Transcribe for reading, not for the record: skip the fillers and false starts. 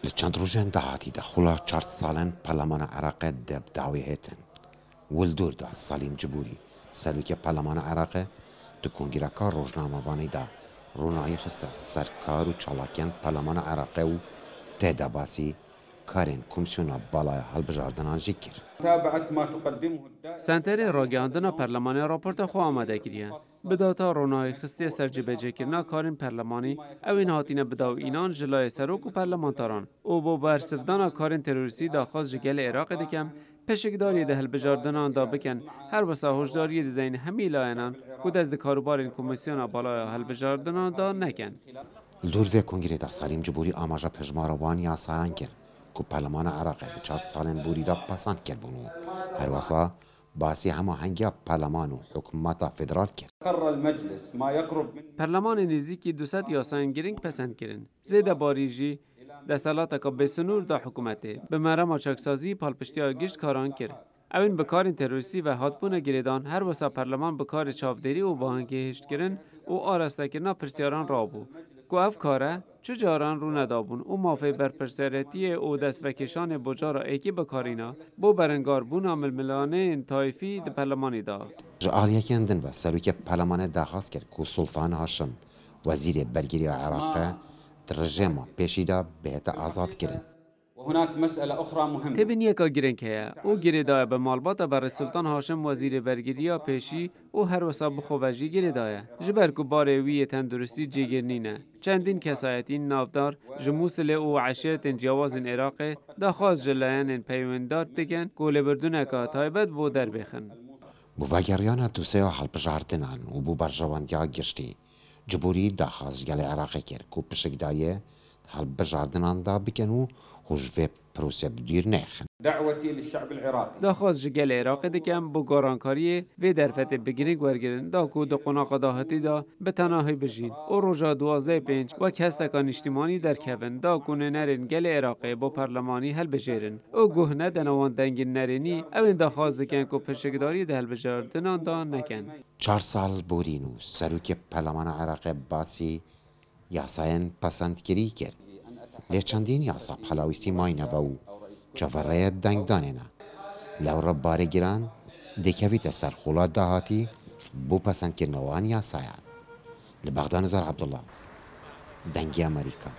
لچند روزن دهاتی دخولا 4 سالن پارلمان عراق دب دعوی هتن ولدور دا سالیم جبوری سروک پارلمان عراق تو کنگره کار روزنامه بانی دا رونایی خسته سرکار و چالاکیان پارلمان عراق و تهدا باسی کارین کمیسیون بالای هلبجاردنان جیکر. سنتر راگهاندنا پارلمانی راپورت خو آماده کریه. بداتا رونای خستی سرجبهجه کرنا کارین پارلمانی اوین هاتینه بداو اینان جلای سروک و پارلمانتاران او با برسفدانا کارین تروریستی داخواست جگل عراق دکم پشکداری ده هلبجاردنان دا بکن هر بسا هشداری دین همی لاینان کود از کاروبارین کمیسیون بالای هلبجاردنان دا نکن. دور و کنگره دا سالیم جبوری آماجا پجماروان یاسایان کرد. که پارلمان عراق ده 4 سالن بوری دا پسند کرد بونو هر واسا باسی هماهنگی پارلمان و حکومت فدرال کرد. پارلمان نزدیکی 200 یاساین گرینگ پسند کردن. زیده باریجی دستالات که بسنور دا حکومته به مرام چاکسازی پالپشتی گشت کاران کرد. اوین به کار تروریستی و هاتبون گریدان هر واسا پارلمان به کار چاودری و باهنگی هشت کردن و آراسته کردن پرسیاران رابو. که اف کاره چجاران رو ندابون او مافی بر پرسیارتی او دست وکشان بجارا ایکی بکارینا بو برنگار بون عمل ملانه انتایفی ده پارلمانی دا. جعالیه کندن و سروک پارلمان داخواست کرد که سلطان هاشم وزیر برگیری عراق رژیم پیشیدا بهت آزاد کردن. هناك مسألة أخرى مهمة. تبین یکا گرین که او گریدای به مالبات بر سلطان هاشم وزیر برگیریا پیشی او هر وسا بخوجی گریدای. جبر کو باروی تندرستی جیگرنینه. چندین کسایتین نافدار جموسل او عشیرت جواز عراق داخواست جلاین پیوندار دکن کول بردون که تایبت بو در بخن. بو وگریان دوسیا هلبجاردنان و بو برجواندیا گشتی جبوری داخواست گل عراق کرد که پشکدایه هلبجاردنان دا بکنو هجوه پروسه بدیر نخن. دعوتي للشعب العراقي. داخواست جگل عراق دکم بو گارانکاری و درفت بگیرنگ ورگرن دا کو دو قناق داهتی دا به تناهی بجین او روژا 12/5 و کستکان اجتماعی در کون دا کنه نرین گل عراقی با پارلمانی هل بجیرن او گهنه دنوان دنگ نرینی اوین داخواست دکن که پشکداری ده هل بجاردنان دا نکن. 4 سال بورینو سروک پارلمان عراق باسی یاساین پسندگیری کرد. لچندین یاسا پلاویستی ماینه و جواره دنگ دانه لور باره گیران دکویت سرخولا دهاتی بو پسند که نوان یاسایان لبغدان زر عبدالله دنگی امریکا